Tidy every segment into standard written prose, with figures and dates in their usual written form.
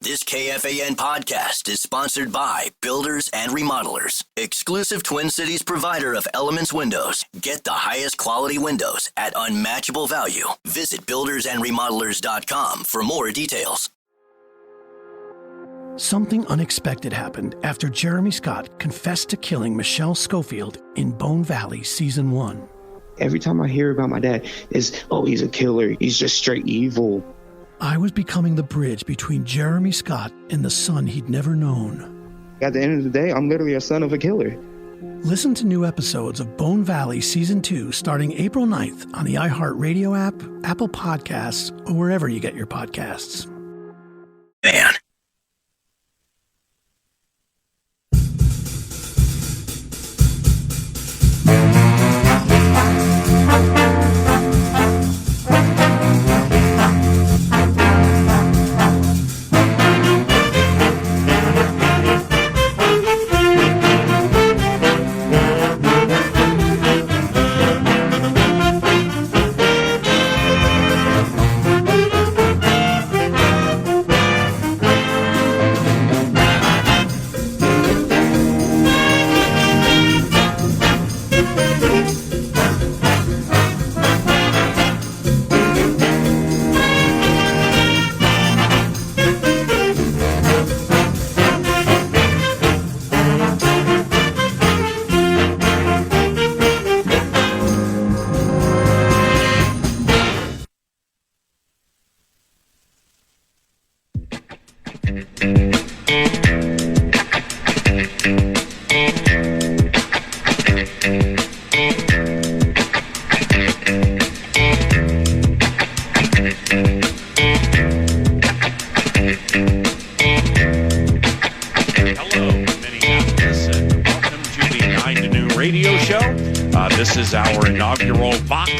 This KFAN podcast is sponsored by Builders and Remodelers, exclusive Twin Cities provider of Elements Windows. Get the highest quality windows at unmatchable value. Visit buildersandremodelers.com for more details. Something unexpected happened after Jeremy Scott confessed to killing Michelle Schofield in Bone Valley Season 1. Every time I hear about my dad, it's, oh, he's a killer. He's just straight evil. I was becoming the bridge between Jeremy Scott and the son he'd never known. At the end of the day, I'm literally a son of a killer. Listen to new episodes of Bone Valley Season 2 starting April 9th on the iHeartRadio app, Apple Podcasts, or wherever you get your podcasts. Man.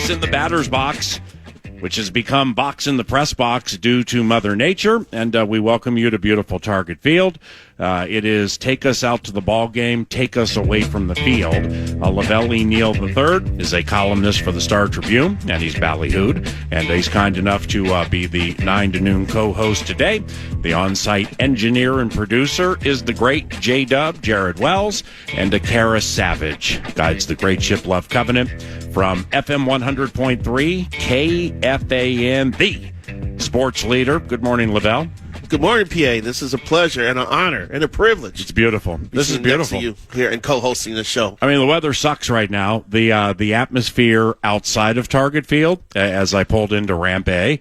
In the batter's box, which has become box in the press box due to Mother Nature, and we welcome you to beautiful Target Field. It is take us out to the ball game, take us away from the field. Lavelle Neal III is a columnist for the Star Tribune, and he's ballyhooed, and he's kind enough to be the 9 to noon co-host today. The on-site engineer and producer is the great J-Dub, Jared Wells, and Akara Savage guides the great Ship Love Covenant from FM 100.3 KFAN, the sports leader. Good morning, Lavelle. Good morning, PA. This is a pleasure and an honor and a privilege. It's beautiful. This is beautiful. Next to you here and co-hosting the show. I mean, the weather sucks right now. The atmosphere outside of Target Field, as I pulled into Ramp A,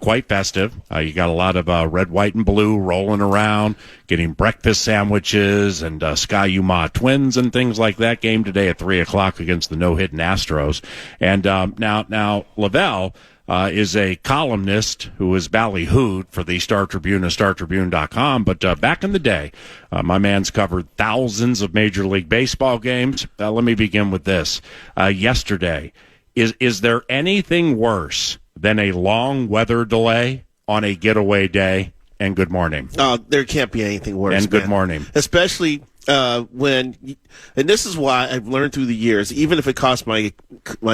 quite festive. You got a lot of red, white, and blue rolling around, getting breakfast sandwiches and Sky-U-Ma Twins and things like that. Game today at 3 o'clock against the no-hitting Astros. And now Lavelle is a columnist who is ballyhooed for the Star Tribune and StarTribune.com. But back in the day, my man's covered thousands of Major League Baseball games. Let me begin with this. Yesterday, is there anything worse than a long weather delay on a getaway day? And good morning. There can't be anything worse. And good morning. Especially when, and this is why I've learned through the years, even if it costs my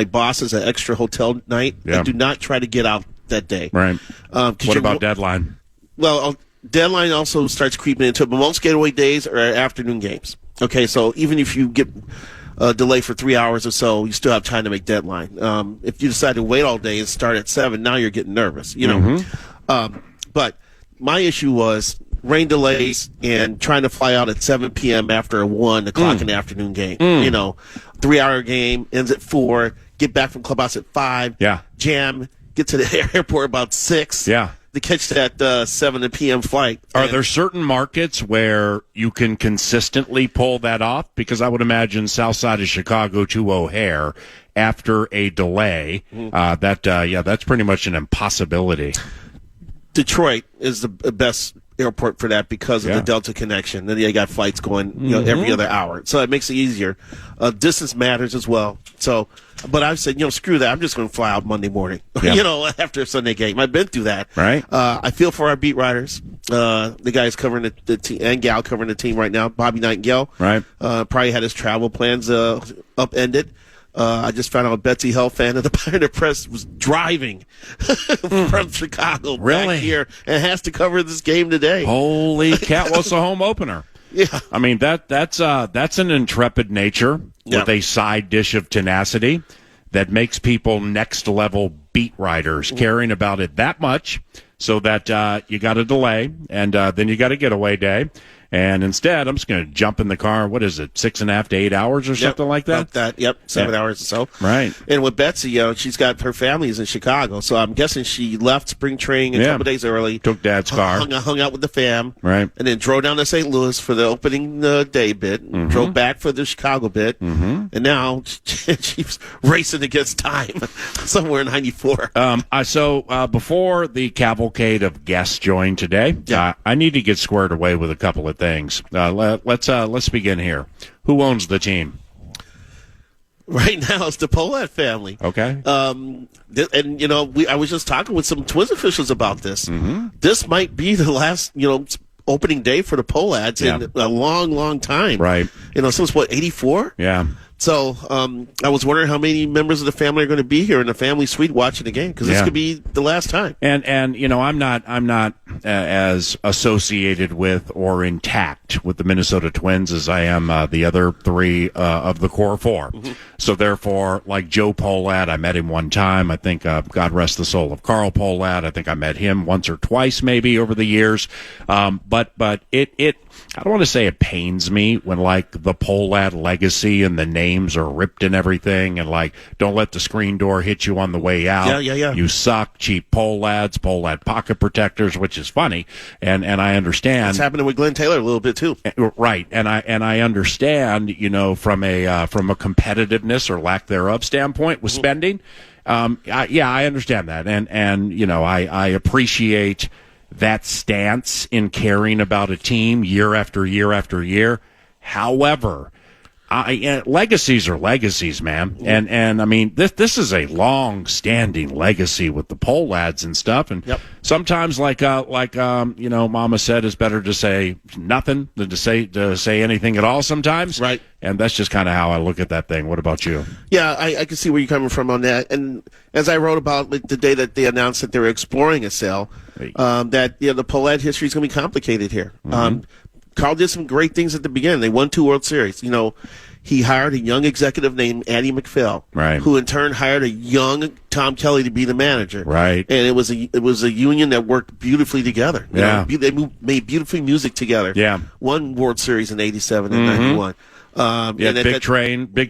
bosses an extra hotel night, I do not try to get out that day. Right. What about deadline? Well, deadline also starts creeping into it, but most getaway days are afternoon games. Okay, so even if you get a delay for 3 hours or so, you still have time to make deadline. If you decide to wait all day and start at 7, now you're getting nervous, you know. Mm-hmm. But my issue was rain delays and trying to fly out at 7 p.m. after a 1 o'clock in the afternoon game. You know, 3-hour game, ends at 4, get back from clubhouse at 5, jam, get to the airport about 6 to catch that 7 p.m. flight. Are there certain markets where you can consistently pull that off? Because I would imagine south side of Chicago to O'Hare, after a delay, that's pretty much an impossibility. Detroit is the best airport for that because of the Delta connection. Then you got flights going, every other hour, so it makes it easier. Distance matters as well. So, but I've said, screw that. I'm just going to fly out Monday morning. After a Sunday game. I've been through that. Right. I feel for our beat writers. The guys covering the team and gal covering the team right now. Bobby Nightingale. Right. Probably had his travel plans upended. I just found out Betsy Helfand of the Pioneer Press was driving from Chicago back here and has to cover this game today. Holy cow! Well, it's a home opener. Yeah, I mean that's an intrepid nature with a side dish of tenacity that makes people next level beat writers caring about it that much, so that you got a delay and then you got a getaway day. And instead, I'm just going to jump in the car. What is it, 6.5 to 8 hours or something like that? About that, yep, 7 hours or so. Right. And with Betsy, she's got her family's in Chicago, so I'm guessing she left spring training a couple days early. Took Dad's car. Hung out with the fam. Right. And then drove down to St. Louis for the opening day bit. And drove back for the Chicago bit. And now she's racing against time somewhere in 94. So before the cavalcade of guests join today, I need to get squared away with a couple of things. Let's begin here. Who owns the team? Right now, it's the Polat family. Okay. I was just talking with some Twins officials about this. This might be the last, opening day for the Polats in a long, long time. Right. Since 84? Yeah. So I was wondering how many members of the family are going to be here in the family suite watching the game, because this could be the last time. And I'm not as associated with or intact with the Minnesota Twins as I am the other three of the core four. So therefore, like Joe Polat, I met him one time. I think God rest the soul of Carl Polat. I think I met him once or twice maybe over the years. But it I don't want to say it pains me when like the Polat legacy and the names are ripped and everything, and like don't let the screen door hit you on the way out. Yeah. You suck, cheap Polats, Polat pocket protectors, which is funny, and I understand. It's happening with Glenn Taylor a little bit too. Right, and I understand, from a competitiveness or lack thereof standpoint with spending. I understand that, and I appreciate that stance in caring about a team year after year after year. However, legacies are legacies, man. And I mean, this is a long-standing legacy with the Polats and stuff. And sometimes, like Mama said, it's better to say nothing than to say anything at all sometimes. Right. And that's just kind of how I look at that thing. What about you? Yeah, I can see where you're coming from on that. And as I wrote about the day that they announced that they were exploring a sale, that the Polat history is going to be complicated here. Carl did some great things at the beginning. They won 2 World Series. He hired a young executive named Addie McPhail, right, who in turn hired a young Tom Kelly to be the manager. Right. And it was a union that worked beautifully together. They made beautiful music together. Yeah. Won World Series in 87 and 91. Big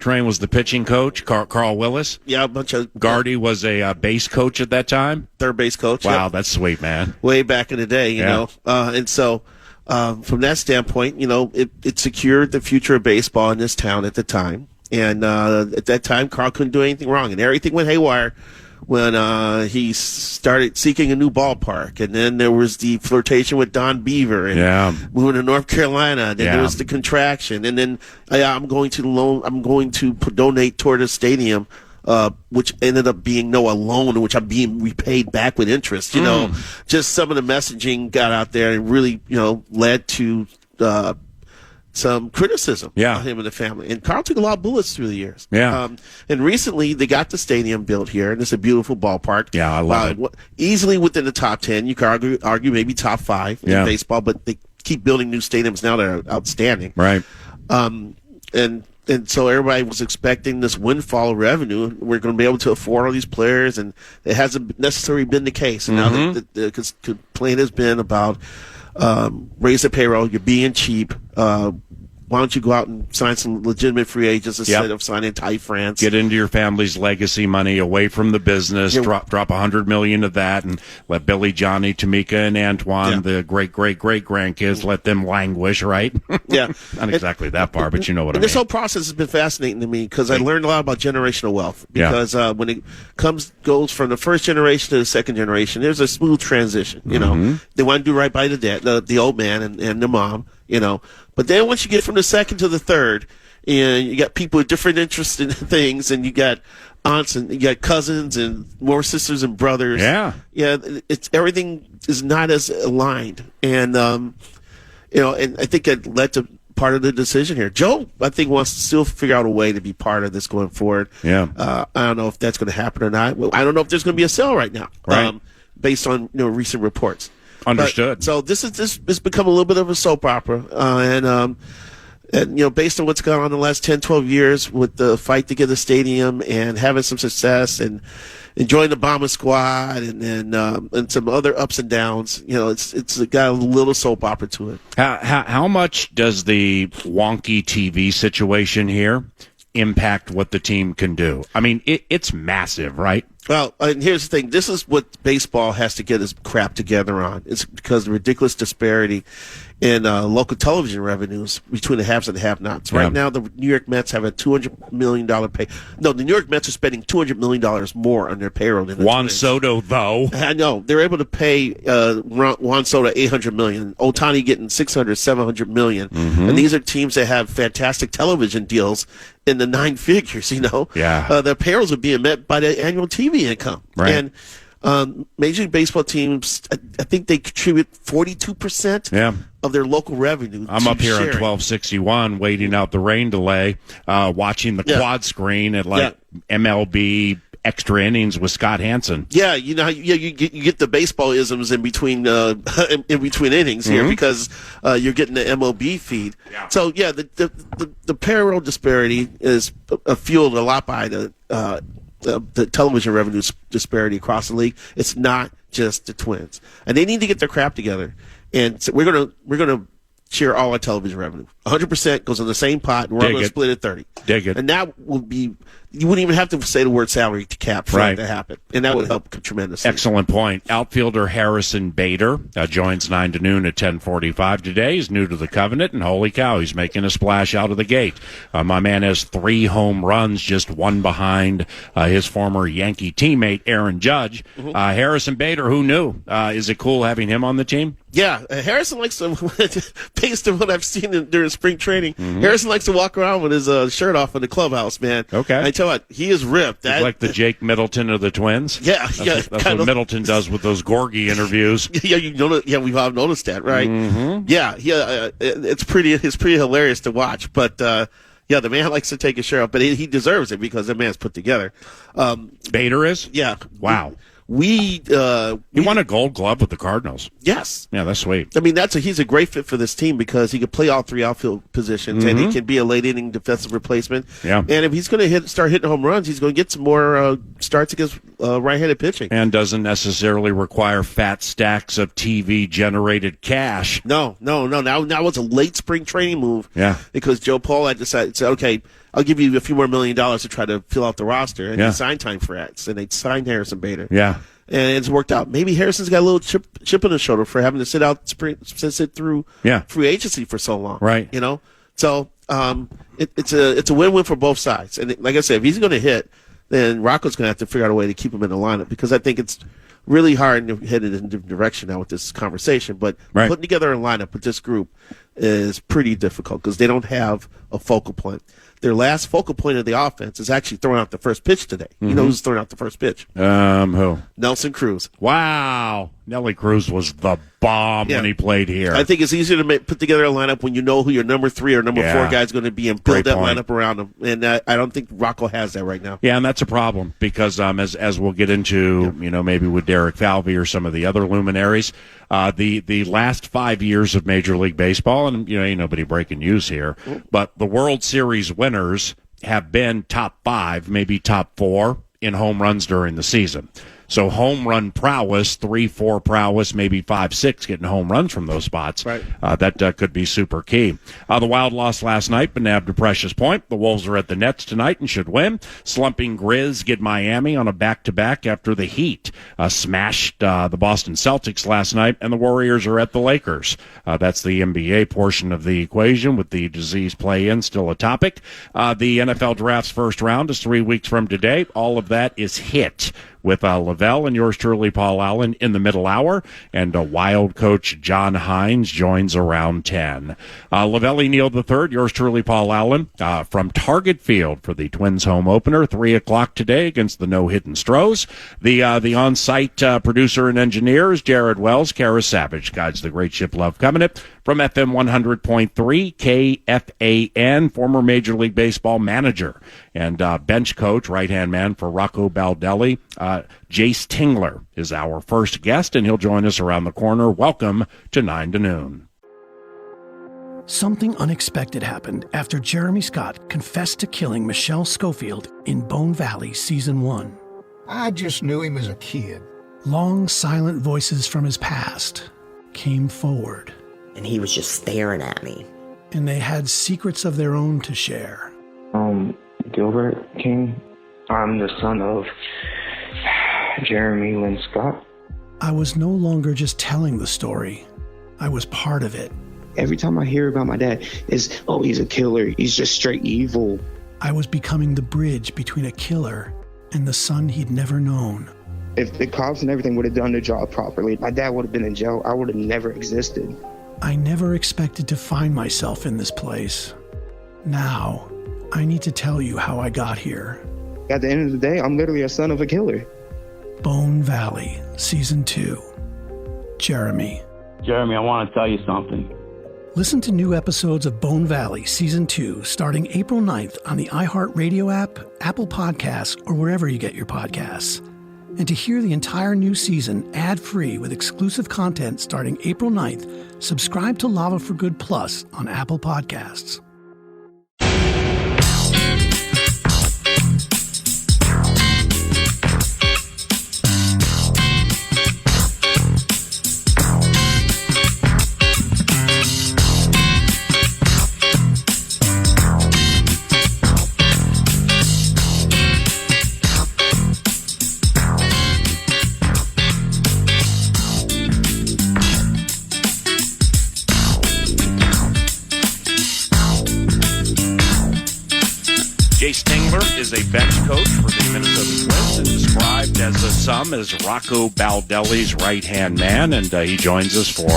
Train was the pitching coach. Carl Willis. Yeah, a bunch of Gardy was a base coach at that time. Third base coach. Wow, that's sweet, man. Way back in the day, you know. And so from that standpoint, it secured the future of baseball in this town at the time. And at that time, Carl couldn't do anything wrong, and everything went haywire when he started seeking a new ballpark. And then there was the flirtation with Don Beaver and moving to North Carolina. Then there was the contraction, and then I'm going to donate toward a stadium, which ended up being a loan in which I'm being repaid back with interest. Just some of the messaging got out there and really led to some criticism of him and the family. And Carl took a lot of bullets through the years. Yeah. And recently they got the stadium built here, and it's a beautiful ballpark. Yeah, I love it. Easily within the top 10. You could argue maybe top 5 in baseball, but they keep building new stadiums now that are outstanding. Right. And so everybody was expecting this windfall of revenue. We're going to be able to afford all these players, and it hasn't necessarily been the case. And now the complaint has been about raise the payroll, you're being cheap. Why don't you go out and sign some legitimate free agents instead of signing Ty France? Get into your family's legacy money away from the business. Drop $100 million of that, and let Billy, Johnny, Tamika, and Antoine, the great grandkids, let them languish. Right? Yeah, not exactly that far, but you know what I mean. This whole process has been fascinating to me because I learned a lot about generational wealth. Because when it goes from the first generation to the second generation, there's a smooth transition. They want to do right by the dad, the old man, and the mom. But then once you get from the second to the third, and you got people with different interests in things, and you got aunts and you got cousins and more sisters and brothers. It's everything is not as aligned, and and I think it led to part of the decision here. Joe, I think, wants to still figure out a way to be part of this going forward. Yeah. I don't know if that's going to happen or not. I don't know if there's going to be a sale right now, based on recent reports. Understood. But, so this has become a little bit of a soap opera, and based on what's gone on in the last 10, 12 years with the fight to get the stadium and having some success and enjoying the Bomber Squad and some other ups and downs, it's got a little soap opera to it. How much does the wonky TV situation here impact what the team can do? I mean, it's massive, right? Well, and here's the thing. This is what baseball has to get its crap together on. It's because of the ridiculous disparity in local television revenues between the haves and the have-nots. Right now, the New York Mets have a $200 million pay. No, the New York Mets are spending $200 million more on their payroll than the Juan Twins. Soto, though. I know. They're able to pay Juan Soto $800 million. Ohtani getting $600, $700 million. Mm-hmm. And these are teams that have fantastic television deals in the 9 figures, Yeah. Their payrolls are being met by the annual TV income. Right. And Major League Baseball teams, I think they contribute 42% of their local revenue. I'm up here on 1261, waiting out the rain delay, watching the quad screen at MLB extra innings with Scott Hansen. Yeah, you get the baseball isms in between innings here because you're getting the MLB feed. Yeah. So the payroll disparity is fueled a lot by the television revenue disparity across the league. It's not just the Twins, and they need to get their crap together. And so we're gonna share all our television revenue. 100% goes in the same pot, and we're going to split it 30. Dig it. And that will be. You wouldn't even have to say the word salary to cap for that to happen, and that would help tremendously. Excellent point. Outfielder Harrison Bader joins 9 to noon at 10:45 today. He's new to the Covenant, and holy cow, he's making a splash out of the gate. My man has 3 home runs, just one behind his former Yankee teammate Aaron Judge. Mm-hmm. Harrison Bader, who knew? Is it cool having him on the team? Yeah, Harrison likes to, based on what I've seen during spring training, Harrison likes to walk around with his shirt off in the clubhouse, man. Okay. I tell you what, he is ripped. He's like the Jake Middleton of the Twins? Yeah. That's what Middleton does with those Gorgie interviews. We've all noticed that, right? Mm-hmm. It's pretty hilarious to watch, but the man likes to take his shirt off, but he deserves it because the man's put together. Bader is? Yeah. Wow. He won a Gold Glove with the Cardinals. Yes. Yeah, that's sweet. I mean, he's a great fit for this team because he can play all 3 outfield positions and he can be a late inning defensive replacement. Yeah. And if he's going to start hitting home runs, he's going to get some more starts against right-handed pitching. And doesn't necessarily require fat stacks of TV-generated cash. No. Now it's a late spring training move. Yeah. Because Joe Paul had decided, said, okay, I'll give you a few more $1 million to try to fill out the roster. And he signed Time for X, and they signed Harrison Bader. Yeah. And it's worked out. Maybe Harrison's got a little chip on his shoulder for having to sit through free agency for so long. Right. So it's a win-win for both sides. And like I said, if he's going to hit, then Rocco's going to have to figure out a way to keep him in the lineup because I think it's really hard to head in a different direction now with this conversation. But putting together a lineup with this group is pretty difficult because they don't have a focal point. Their last focal point of the offense is actually throwing out the first pitch today. You know who's throwing out the first pitch? Who? Nelson Cruz. Wow. Nelly Cruz was the bomb when he played here. I think it's easier to put together a lineup when you know who your number 3 or number 4 guy is going to be and build that lineup around him. And I don't think Rocco has that right now. Yeah, and that's a problem because as we'll get into, maybe with Derek Falvey or some of the other luminaries, the last 5 years of Major League Baseball, and ain't nobody breaking news here, but the World Series winners have been top 5, maybe top 4 in home runs during the season. So home run prowess, 3-4 prowess, maybe 5-6 getting home runs from those spots. Right. That could be super key. The Wild lost last night, but nabbed a precious point. The Wolves are at the Nets tonight and should win. Slumping Grizz get Miami on a back-to-back after the Heat smashed the Boston Celtics last night, and the Warriors are at the Lakers. That's the NBA portion of the equation with the disease play-in still a topic. The NFL draft's first round is 3 weeks from today. All of that is hit with Lavelle and yours truly, Paul Allen, in the middle hour. And Wild coach John Hines joins around 10. Lavelle Neal III, yours truly, Paul Allen, from Target Field for the Twins home opener, 3 o'clock today against the no-hitting Stros. The on-site producer and engineer is Jared Wells. Kara Savage guides the great ship Love Covenant from FM 100.3 KFAN, former Major League Baseball manager and bench coach, right-hand man for Rocco Baldelli. Jayce Tingler is our first guest, and he'll join us around the corner. Welcome to 9 to Noon. Something unexpected happened after Jeremy Scott confessed to killing Michelle Schofield in Bone Valley Season 1. I just knew him as a kid. Long, silent voices from his past came forward. And he was just staring at me. And they had secrets of their own to share. Gilbert King. I'm the son of Jeremy Lynn Scott. I was no longer just telling the story. I was part of it. Every time I hear about my dad, is, oh, he's a killer. He's just straight evil. I was becoming the bridge between a killer and the son he'd never known. If the cops and everything would have done their job properly, my dad would have been in jail. I would have never existed. I never expected to find myself in this place. Now, I need to tell you how I got here. At the end of the day, I'm literally a son of a killer. Bone Valley, Season 2. Jeremy. Jeremy, I want to tell you something. Listen to new episodes of Bone Valley Season 2 starting April 9th on the iHeartRadio app, Apple Podcasts, or wherever you get your podcasts. And to hear the entire new season ad-free with exclusive content starting April 9th, subscribe to Lava for Good Plus on Apple Podcasts. Jayce Tingler is a bench coach for the Minnesota Twins and described as some as Rocco Baldelli's right-hand man, and he joins us for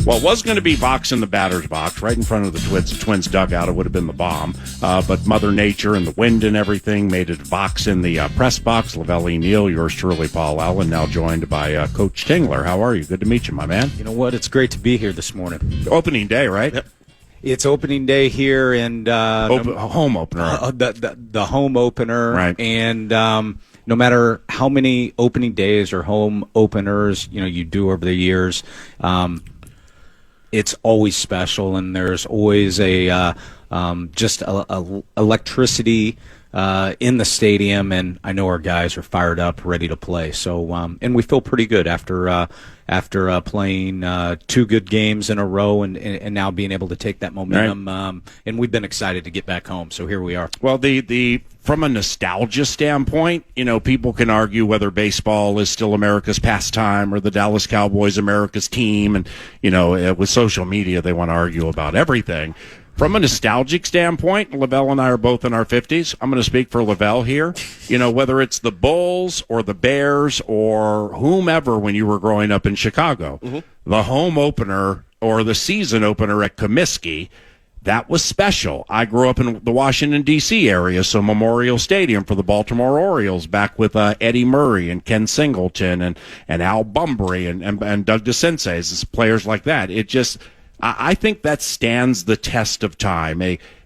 what was going to be Vox in the batter's box right in front of the Twins dugout. It would have been the bomb, but Mother Nature and the wind and everything made it Vox in the press box. Lavelle Neal, yours truly, Paul Allen, now joined by Coach Tingler. How are you? Good to meet you, my man. You know what? It's great to be here this morning. Opening day, right? Yep. It's opening day here, and home opener. The home opener, right? And no matter how many opening days or home openers you do over the years, it's always special, and there's always a electricity in the stadium, and I know our guys are fired up, ready to play. So, and we feel pretty good after playing 2 good games in a row, and now being able to take that momentum. Right. And we've been excited to get back home. So here we are. Well, the from a nostalgia standpoint, people can argue whether baseball is still America's pastime or the Dallas Cowboys America's team, and with social media they want to argue about everything. From a nostalgic standpoint, Lavelle and I are both in our 50s. I'm going to speak for Lavelle here. Whether it's the Bulls or the Bears or whomever when you were growing up in Chicago, the home opener or the season opener at Comiskey, that was special. I grew up in the Washington, D.C. area, so Memorial Stadium for the Baltimore Orioles back with Eddie Murray and Ken Singleton and Al Bumbry and Doug DeCinces, players like that. I think that stands the test of time.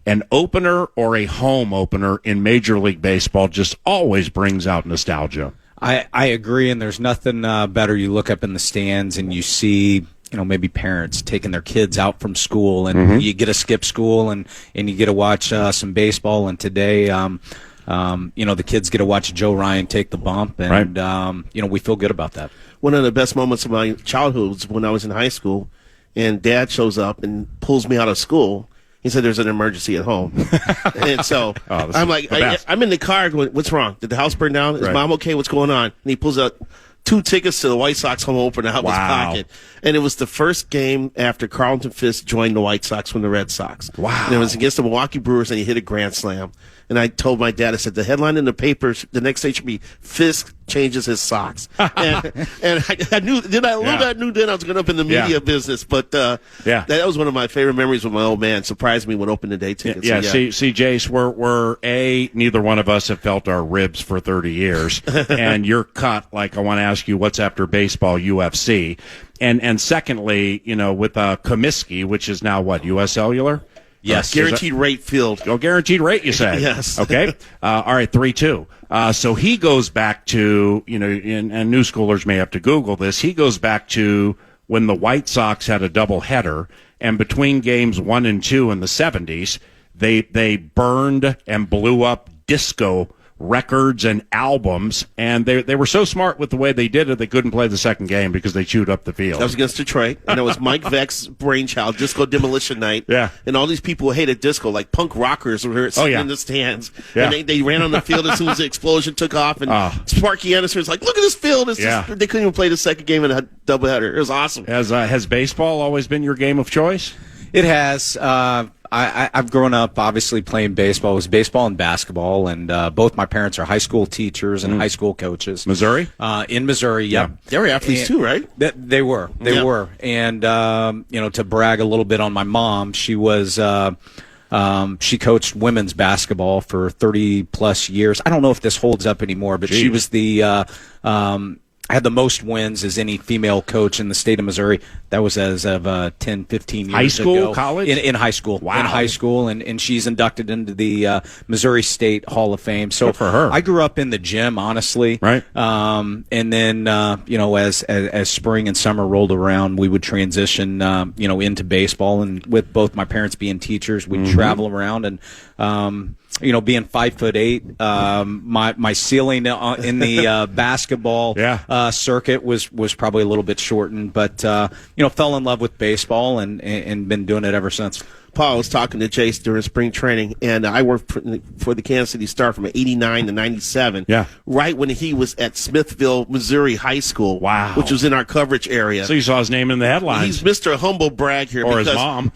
An opener or a home opener in Major League Baseball just always brings out nostalgia. I agree, and there's nothing better. You look up in the stands and you see, maybe parents taking their kids out from school, and you get to skip school and you get to watch some baseball. And today, the kids get to watch Joe Ryan take the bump, and right. We feel good about that. One of the best moments of my childhood was when I was in high school. And Dad shows up and pulls me out of school. He said there's an emergency at home. And so I'm like, I'm in the car going, what's wrong? Did the house burn down? Is Mom okay? What's going on? And he pulls out 2 tickets to the White Sox home opener out of his pocket. And it was the first game after Carlton Fisk joined the White Sox from the Red Sox. Wow. And it was against the Milwaukee Brewers, and he hit a grand slam. And I told my dad, I said, the headline in the papers the next day should be, Fisk changes his socks. and I knew, I knew then I was going up in the media business. But that was one of my favorite memories with my old man. Surprised me when opening day tickets. See, Jayce, we're neither one of us have felt our ribs for 30 years. And you're cut, like I want to ask you, what's after baseball, UFC? And secondly, with Comiskey, which is now what, U.S. Cellular? Yes, guaranteed rate field. Oh, guaranteed rate, you say? Yes. Okay. All right, 3-2. So he goes back to, and new schoolers may have to Google this, he goes back to when the White Sox had a doubleheader, and between games 1 and 2 in the 70s, they burned and blew up disco records and albums, and they were so smart with the way they did it, they couldn't play the second game because they chewed up the field. That was against Detroit, and it was Mike Veck's brainchild, Disco Demolition Night. Yeah. And all these people who hated disco, like punk rockers, were sitting in the stands. Yeah. And they ran on the field as soon as the explosion took off, and Sparky Anderson was like, look at this field. They couldn't even play the second game in a doubleheader. It was awesome. Has baseball always been your game of choice? It has. I've grown up obviously playing baseball. It was baseball and basketball, and both my parents are high school teachers and high school coaches. Missouri? In Missouri, yep. Yeah. They were athletes too, right? They were. They were. And, to brag a little bit on my mom, she was she coached women's basketball for 30-plus years. I don't know if this holds up anymore, but she was the had the most wins as any female coach in the state of Missouri. That was as of 10, 15 years ago. High school, college? In high school. Wow. In high school, and she's inducted into the Missouri State Hall of Fame. So good for her. I grew up in the gym, honestly. Right. And then, as spring and summer rolled around, we would transition, into baseball. And with both my parents being teachers, we'd travel around and, being 5'8", my ceiling in the basketball circuit was probably a little bit shortened, but fell in love with baseball and been doing it ever since. Paul was talking to Jayce during spring training, and I worked for the Kansas City Star from '89 to '97. Yeah, right when he was at Smithville, Missouri High School. Wow, which was in our coverage area. So you saw his name in the headlines. He's Mr. Humble Brag here, or because his mom.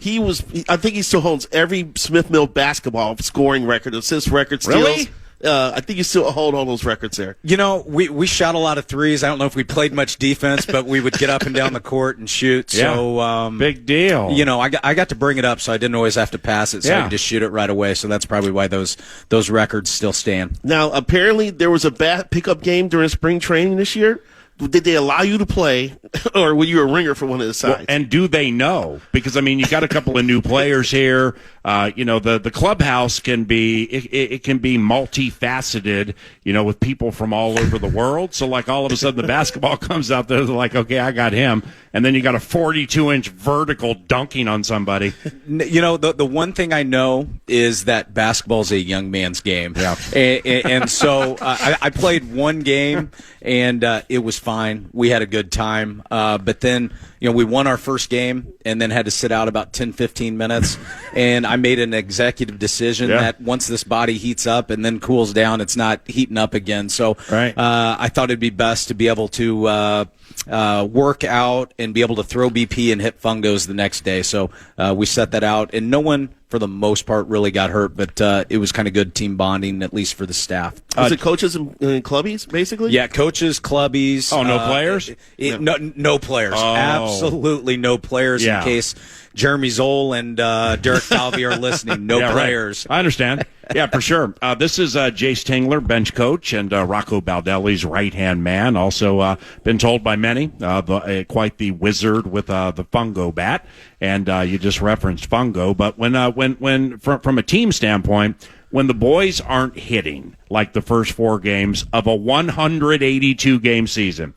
I think he still holds every Smith Mill basketball scoring record, assist record, steals. Really? I think you still hold all those records there. We shot a lot of threes. I don't know if we played much defense, but we would get up and down the court and shoot. Yeah. So big deal. I got to bring it up, so I didn't always have to pass it, so I could just shoot it right away. So that's probably why those records still stand. Now, apparently there was a pickup game during spring training this year. Did they allow you to play, or were you a ringer for one of the sides? Well, and do they know? Because, you got a couple of new players here. The clubhouse can be, it can be multifaceted, with people from all over the world. So, all of a sudden the basketball comes out there, they're like, okay, I got him. And then you got a 42-inch vertical dunking on somebody. The one thing I know is that basketball is a young man's game. Yeah. And so I played one game, and it was fine. We had a good time. But then, we won our first game and then had to sit out about 10, 15 minutes. And I made an executive decision that once this body heats up and then cools down, it's not heating up again. So I thought it'd be best to be able to work out and be able to throw BP and hit fungos the next day. So we set that out, and no one, for the most part, really got hurt, but it was kind of good team bonding, at least for the staff. Was it coaches and clubbies, basically? Yeah, coaches, clubbies. Oh, no players? No players. Oh. Absolutely no players, in case Jeremy Zoll and Derek Falvey are listening. No players. Right. I understand. Yeah, for sure. This is Jayce Tingler, bench coach, and Rocco Baldelli's right-hand man. Also been told by many, quite the wizard with the fungo bat. And you just referenced fungo. But when from a team standpoint, when the boys aren't hitting like the first 4 games of a 182-game season,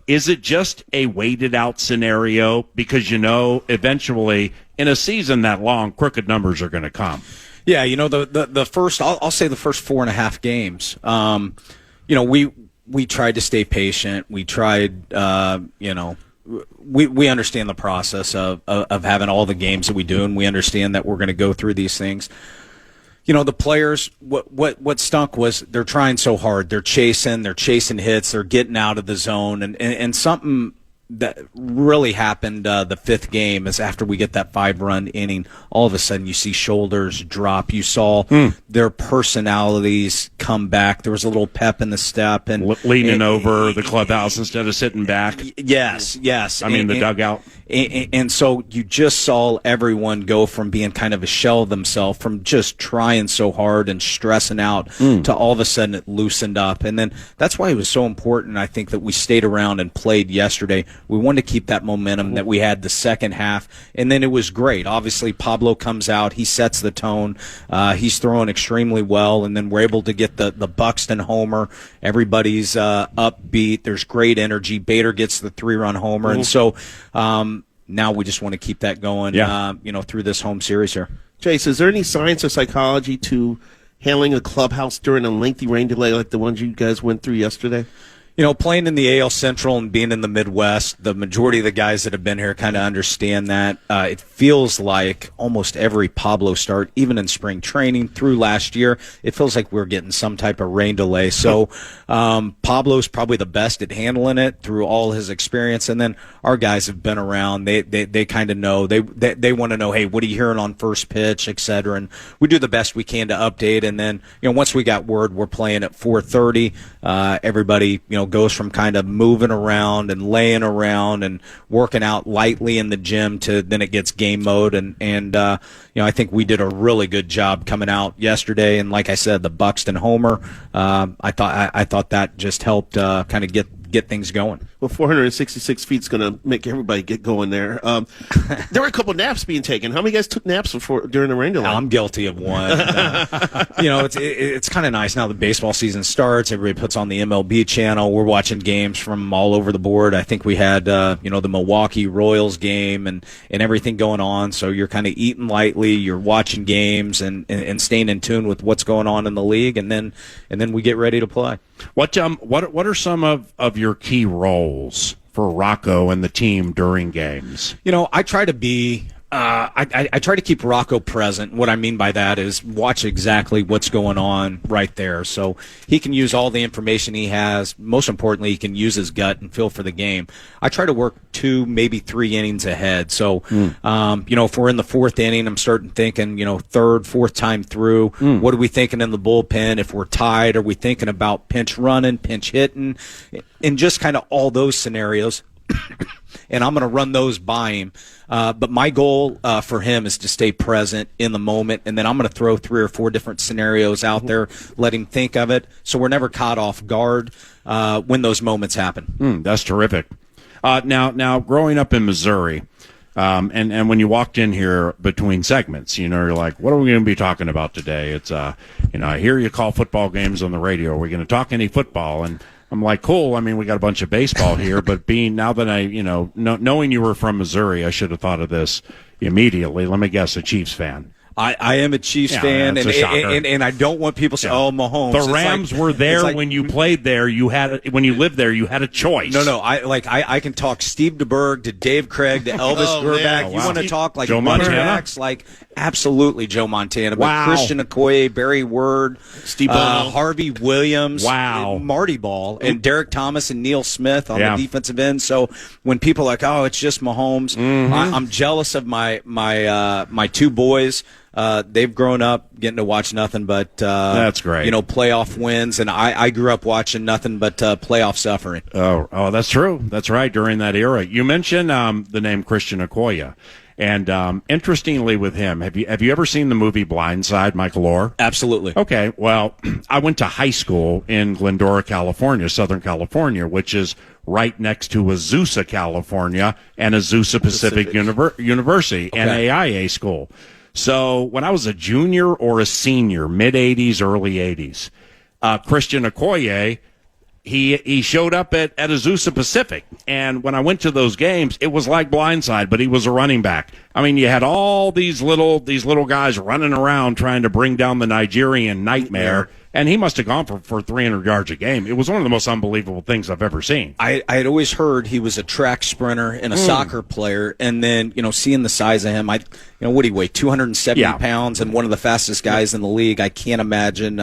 is it just a weighted-out scenario? Because, eventually, in a season that long, crooked numbers are going to come. Yeah, the first, I'll say the first 4.5 games, we tried to stay patient. We tried, we understand the process of having all the games that we do, and we understand that we're going to go through these things. The players, what stunk was they're trying so hard. They're chasing hits, they're getting out of the zone, and something that really happened the fifth game is after we get that 5-run inning, all of a sudden you see shoulders drop. You saw their personalities come back. There was a little pep in the step and leaning over the clubhouse instead of sitting back. Yes. The dugout. And so you just saw everyone go from being kind of a shell of themselves, from just trying so hard and stressing out, to all of a sudden it loosened up. And then that's why it was so important, I think, that we stayed around and played yesterday. We wanted to keep that momentum that we had the second half, and then it was great. Obviously, Pablo comes out. He sets the tone. He's throwing extremely well, and then we're able to get the Buxton homer. Everybody's upbeat. There's great energy. Bader gets the 3-run homer, and so now we just want to keep that going, through this home series here. Jayce, is there any science or psychology to handling a clubhouse during a lengthy rain delay like the ones you guys went through yesterday? Playing in the AL Central and being in the Midwest, the majority of the guys that have been here kind of understand that. It feels like almost every Pablo start, even in spring training through last year, it feels like we're getting some type of rain delay. So Pablo's probably the best at handling it through all his experience. And then our guys have been around. They kind of know. They want to know, hey, what are you hearing on first pitch, et cetera. And we do the best we can to update. And then, once we got word we're playing at 4:30, everybody, goes from kind of moving around and laying around and working out lightly in the gym to then it gets game mode. And I think we did a really good job coming out yesterday. And like I said, the Buxton homer, I thought that just helped kind of get things going. Well, 466 feet is going to make everybody get going there. There were a couple naps being taken. How many guys took naps during the rain delay? I'm guilty of one. It's kind of nice now the baseball season starts. Everybody puts on the MLB channel. We're watching games from all over the board. I think we had the Milwaukee Royals game and everything going on. So you're kind of eating lightly. You're watching games and staying in tune with what's going on in the league, and then we get ready to play. What are some of your key roles for Rocco and the team during games? I try to be I try to keep Rocco present. What I mean by that is watch exactly what's going on right there. So he can use all the information he has. Most importantly, he can use his gut and feel for the game. I try to work 2, maybe 3 innings ahead. So, if we're in the 4th inning, I'm starting thinking, 3rd, 4th time through, what are we thinking in the bullpen? If we're tied, are we thinking about pinch running, pinch hitting, and just kind of all those scenarios. And I'm going to run those by him. But my goal for him is to stay present in the moment, and then I'm going to throw 3 or 4 different scenarios out there, let him think of it, so we're never caught off guard when those moments happen. That's terrific. Now, growing up in Missouri, and when you walked in here between segments, you're like, what are we going to be talking about today? It's, I hear you call football games on the radio. Are we going to talk any football? And I'm like, cool. I mean, we got a bunch of baseball here, but now that I, knowing you were from Missouri, I should have thought of this immediately. Let me guess, a Chiefs fan. I am a Chiefs fan, and I don't want people to say, "Oh, Mahomes." The Rams were there when you played there. When you lived there, you had a choice. No. I can talk Steve DeBerg to Dave Craig to Elvis Grbac. You want to talk like Joe Montana? Like absolutely Joe Montana. But Wow. Christian Okoye, Barry Word, Steve Bono. Harvey Williams, Wow. Marty Ball, and Derek Thomas and Neil Smith on the defensive end. So when people are like, "Oh, it's just Mahomes," I'm jealous of my 2 boys. They've grown up getting to watch nothing but that's great. Playoff wins, and I grew up watching nothing but playoff suffering. Oh, that's true. That's right. During that era, you mentioned the name Christian Okoye, and interestingly, with him, have you ever seen the movie Blindside? Michael Orr. Absolutely. Okay. Well, I went to high school in Glendora, California, Southern California, which is right next to Azusa, California, and Azusa Pacific. University, Okay. an AIA school. So when I was a junior or a senior, mid-'80s, early '80s, Christian Okoye, he showed up at Azusa Pacific. And when I went to those games, it was like Blindside, but he was a running back. I mean, you had all these little guys running around trying to bring down the Nigerian nightmare. And he must have gone for 300 yards a game. It was one of the most unbelievable things I've ever seen. I had always heard he was a track sprinter and a soccer player, and then, seeing the size of him, what do you weigh, 270 pounds, and one of the fastest guys in the league. I can't imagine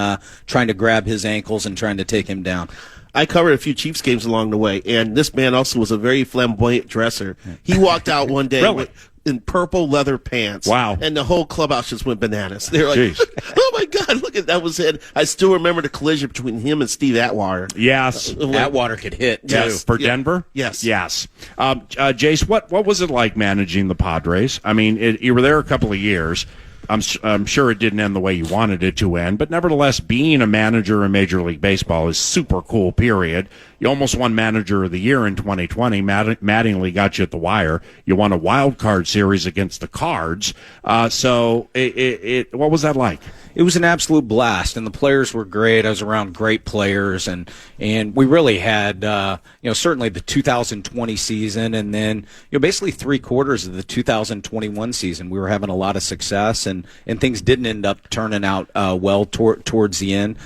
trying to grab his ankles and trying to take him down. I covered a few Chiefs games along the way, and this man also was a very flamboyant dresser. He walked out one day in purple leather pants. Wow. And the whole clubhouse just went bananas. They were like, oh, my God, look at that was it. I still remember the collision between him and Steve Atwater. Yes. Atwater could hit, too. Yes. For Denver? Yes. Yes. Jayce, what was it like managing the Padres? I mean, you were there a couple of years. I'm sure it didn't end the way you wanted it to end, but nevertheless, being a manager in Major League Baseball is super cool, period. You almost won Manager of the Year in 2020. Mattingly got you at the wire. You won a wild card series against the Cards. So what was that like? It was an absolute blast, and the players were great. I was around great players, and we really had, certainly the 2020 season, and then, basically 3/4 of the 2021 season. We were having a lot of success, and things didn't end up turning out well towards the end.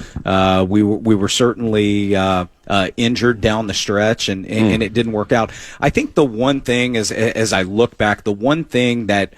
We were certainly injured down the stretch, and it didn't work out. I think the one thing, as I look back, the one thing that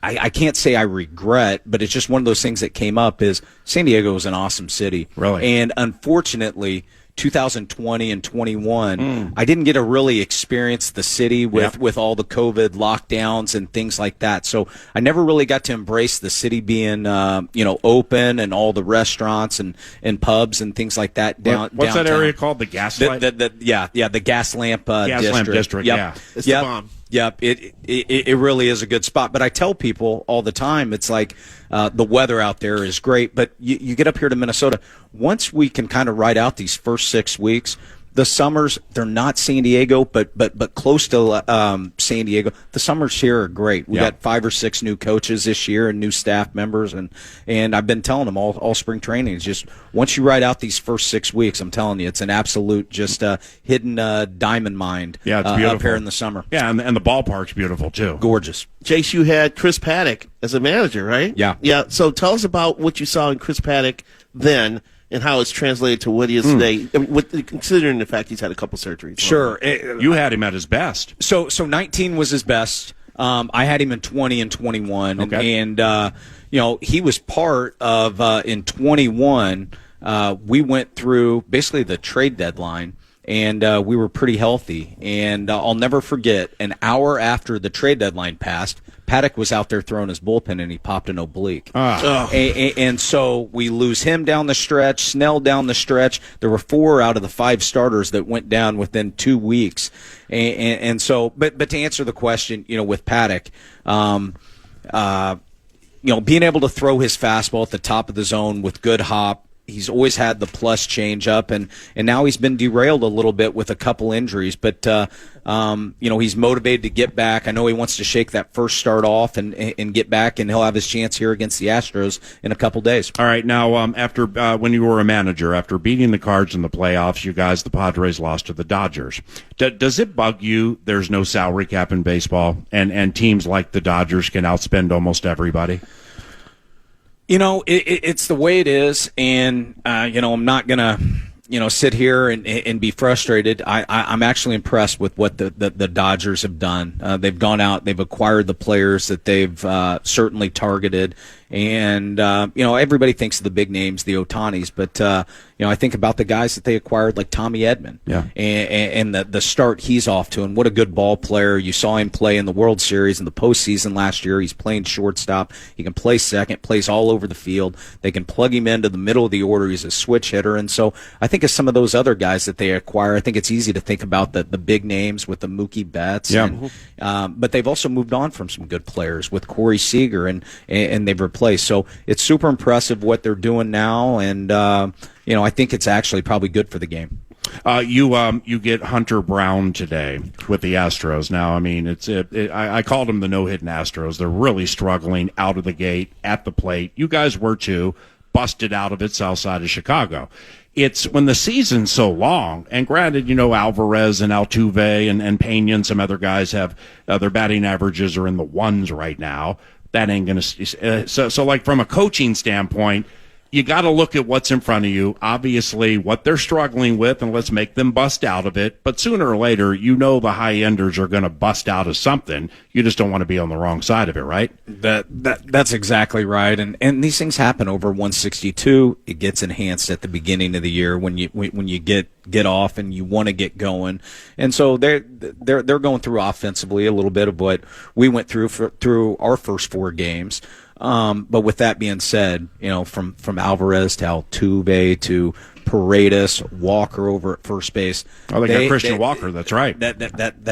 I can't say I regret, but it's just one of those things that came up is San Diego was an awesome city. Really? And unfortunately, 2020 and 21, I didn't get to really experience the city with all the COVID lockdowns and things like that. So I never really got to embrace the city being, open, and all the restaurants and pubs and things like that What's downtown. that area called? The Gaslamp? The Gaslamp Gaslamp District. Yep. Yeah. It's the bomb. Yep, it really is a good spot. But I tell people all the time, it's like the weather out there is great. But you get up here to Minnesota, once we can kind of ride out these first 6 weeks, the summers, they're not San Diego, but close to San Diego. The summers here are great. We got 5 or 6 new coaches this year and new staff members, and I've been telling them all spring training is just once you ride out these first 6 weeks, I'm telling you, it's an absolute just hidden diamond mine. Yeah, it's beautiful up here in the summer. Yeah, and the ballpark's beautiful too. Gorgeous. Jayce, you had Chris Paddock as a manager, right? Yeah. Yeah. So tell us about what you saw in Chris Paddock then, and how it's translated to what he is today, considering the fact he's had a couple surgeries. Sure. You had him at his best. So 19 was his best. I had him in 20 and 21. Okay. And he was part of, in 21, we went through basically the trade deadline, and we were pretty healthy. And I'll never forget, an hour after the trade deadline passed, Paddock was out there throwing his bullpen, and he popped an oblique. And so we lose him down the stretch, Snell down the stretch. There were 4 out of the 5 starters that went down within 2 weeks. And so, but to answer the question, with Paddock, being able to throw his fastball at the top of the zone with good hop. He's always had the plus changeup, and now he's been derailed a little bit with a couple injuries. But he's motivated to get back. I know he wants to shake that first start off and get back, and he'll have his chance here against the Astros in a couple days. All right, now after when you were a manager, after beating the Cards in the playoffs, you guys, the Padres, lost to the Dodgers. Does it bug you? There's no salary cap in baseball, and teams like the Dodgers can outspend almost everybody. It's the way it is, and I'm not gonna sit here and be frustrated. I'm actually impressed with what the Dodgers have done. They've gone out, they've acquired the players that they've certainly targeted, and everybody thinks of the big names, the Ohtanis, but I think about the guys that they acquired, like Tommy Edman, and the start he's off to, and what a good ball player. You saw him play in the World Series in the postseason last year. He's playing shortstop. He can play second, plays all over the field. They can plug him into the middle of the order. He's a switch hitter, and so I think of some of those other guys that they acquire. I think it's easy to think about the big names with the Mookie Betts, but they've also moved on from some good players with Corey Seager, and they've replaced. So it's super impressive what they're doing now, and I think it's actually probably good for the game. You get Hunter Brown today with the Astros. Now, I mean, I called them the no-hitting Astros. They're really struggling out of the gate at the plate. You guys were too, busted out of it south side of Chicago. It's when the season's so long, and granted, Alvarez and Altuve and Pena and some other guys have their batting averages are in the ones right now. That ain't going to so like from a coaching standpoint, you got to look at what's in front of you, obviously what they're struggling with, and let's make them bust out of it. But sooner or later, the high-enders are going to bust out of something. You just don't want to be on the wrong side of it, right? That's exactly right. And these things happen over 162. It gets enhanced at the beginning of the year when you get off and you want to get going. And so they're going through offensively a little bit of what we went through our first 4 games. But with that being said, from Alvarez to Altuve to Paredes, Walker over at first base. Oh, they got Christian Walker. That's right. That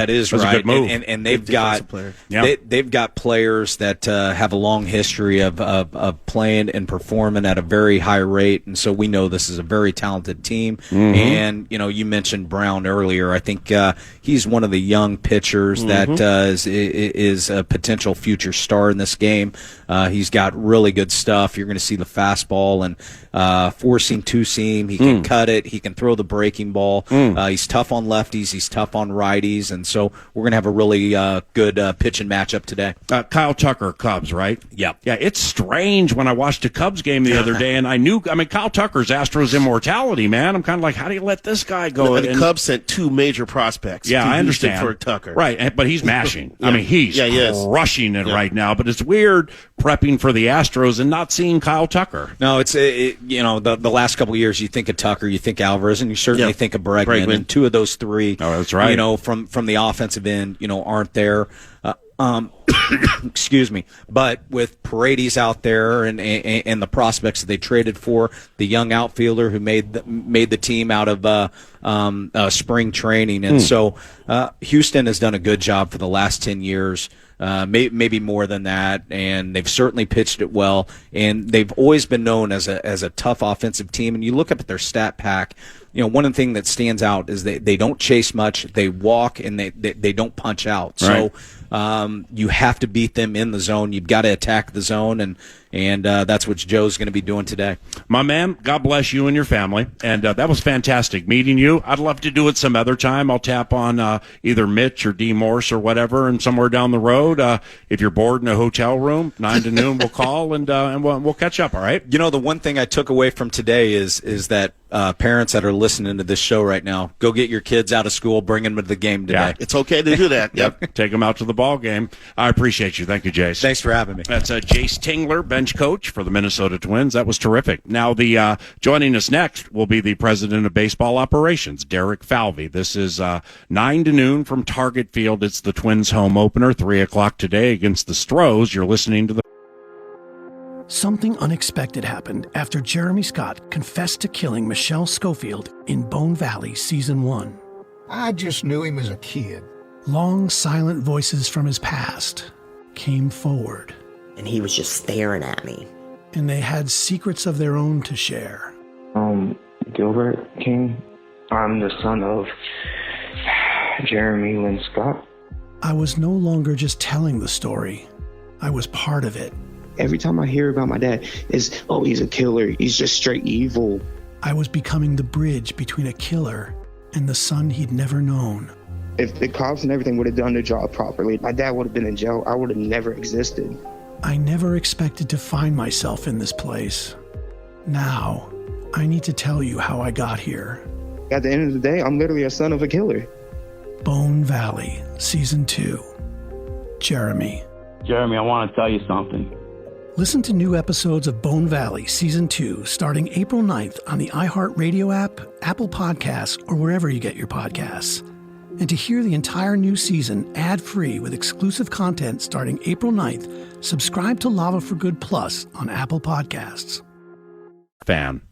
is That's right. a good move. And they've got they've got players that have a long history of playing and performing at a very high rate, and so we know this is a very talented team. Mm-hmm. And you mentioned Brown earlier. I think he's one of the young pitchers that is a potential future star in this game. He's got really good stuff. You're going to see the fastball and four-seam, two-seam. He can cut it. He can throw the breaking ball. He's tough on lefties. He's tough on righties. And so we're going to have a really good pitching matchup today. Kyle Tucker, Cubs, right? Yep. Yeah, it's strange when I watched a Cubs game the other day, and Kyle Tucker's Astros immortality, man. I'm kind of like, how do you let this guy go? The Cubs sent 2 major prospects. Yeah, I understand. For Tucker. Right, but he's mashing. He's crushing it right now. But it's weird prepping for the Astros and not seeing Kyle Tucker. No, it's the last couple of years you think of Tucker, you think Alvarez, and you certainly think of Bregman. And 2 of those 3, that's right. From the offensive end, aren't there. Excuse me. But with Paredes out there and the prospects that they traded for, the young outfielder who made the team out of spring training, and so Houston has done a good job for the last 10 years. Maybe more than that, and they've certainly pitched it well, and they've always been known as a tough offensive team. And you look up at their stat pack, one of the things that stands out is they don't chase much, they walk, and they don't punch out. Right. So you have to beat them in the zone. You've got to attack the zone, and that's what Joe's going to be doing today. My man, God bless you and your family, and that was fantastic meeting you. I'd love to do it some other time. I'll tap on either Mitch or D. Morse or whatever, and somewhere down the road, if you're bored in a hotel room, 9 to noon, we'll call and we'll catch up. All right. The one thing I took away from today is that parents that are listening to this show right now, go get your kids out of school, bring them to the game today. Yeah. It's okay to do that. Yep. Take them out to the ball game. I appreciate you. Thank you, Jayce. Thanks for having me. That's Jayce Tingler, bench coach for the Minnesota Twins. That was terrific. Now, joining us next will be the president of baseball operations, Derek Falvey. This is 9 to noon from Target Field. It's the Twins home opener, 3 o'clock today against the Stros. You're listening to the Something unexpected happened after Jeremy Scott confessed to killing Michelle Schofield in Bone Valley Season 1. I just knew him as a kid. Long, silent voices from his past came forward. And he was just staring at me. And they had secrets of their own to share. Gilbert King. I'm the son of Jeremy Lynn Scott. I was no longer just telling the story. I was part of it. Every time I hear about my dad, it's, oh, he's a killer. He's just straight evil. I was becoming the bridge between a killer and the son he'd never known. If the cops and everything would have done their job properly, my dad would have been in jail. I would have never existed. I never expected to find myself in this place. Now, I need to tell you how I got here. At the end of the day, I'm literally a son of a killer. Bone Valley, Season 2. Jeremy. Jeremy, I want to tell you something. Listen to new episodes of Bone Valley Season 2 starting April 9th on the iHeartRadio app, Apple Podcasts, or wherever you get your podcasts. And to hear the entire new season ad-free with exclusive content starting April 9th, subscribe to Lava for Good Plus on Apple Podcasts. fan.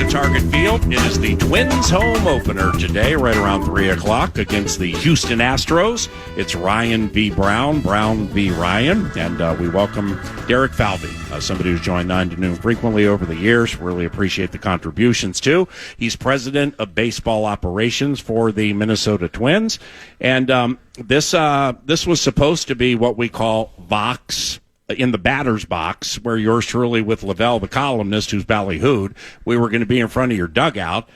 to Target Field. It is the Twins home opener today, right around 3 o'clock against the Houston Astros. It's Ryan v. Brown, Brown v. Ryan, and we welcome Derek Falvey, somebody who's joined 9 to Noon frequently over the years. Really appreciate the contributions, too. He's president of baseball operations for the Minnesota Twins, and this was supposed to be what we call Vox in the batter's box, where yours truly with Lavelle, the columnist who's ballyhooed, we were going to be in front of your dugout.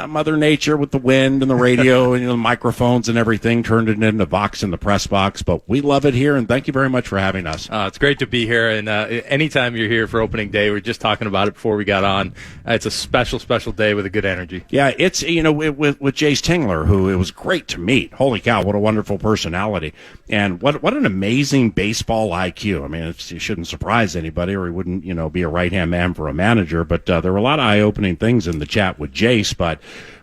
Mother Nature with the wind and the radio and the microphones and everything turned it into Vox in the press box. But we love it here, and thank you very much for having us. It's great to be here, and anytime you're here for opening day, we were just talking about it before we got on. It's a special, special day with a good energy. Yeah, it's, with Jayce Tingler, who it was great to meet. Holy cow, what a wonderful personality. And what an amazing baseball IQ. I mean, it shouldn't surprise anybody, or he wouldn't, be a right-hand man for a manager. But there were a lot of eye-opening things in the chat with Jayce, but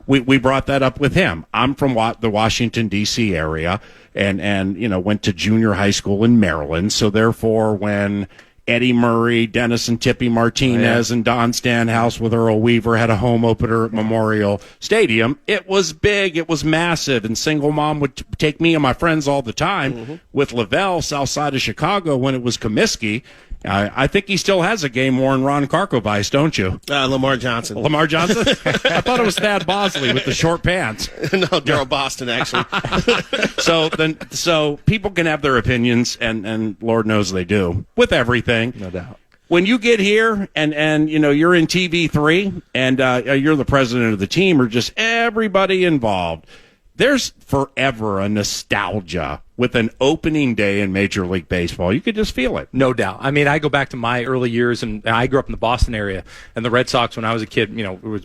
we brought that up with him. I'm from the Washington, D.C. area and went to junior high school in Maryland. So therefore, when Eddie Murray, Dennis and Tippy Martinez, and Don Stanhouse with Earl Weaver had a home opener at Memorial Stadium, it was big, it was massive, and Single Mom would take me and my friends all the time with Lavelle, south side of Chicago, when it was Comiskey. I think he still has a game-worn Ron Karkovice, don't you? Lamar Johnson. Lamar Johnson? I thought it was Thad Bosley with the short pants. No, Daryl Boston, actually. So people can have their opinions, and Lord knows they do, with everything. No doubt. When you get here and you're in TV3 and you're the president of the team, or just everybody involved, there's forever a nostalgia with an opening day in Major League Baseball. You could just feel it. No doubt. I mean, I go back to my early years, and I grew up in the Boston area, and the Red Sox, when I was a kid,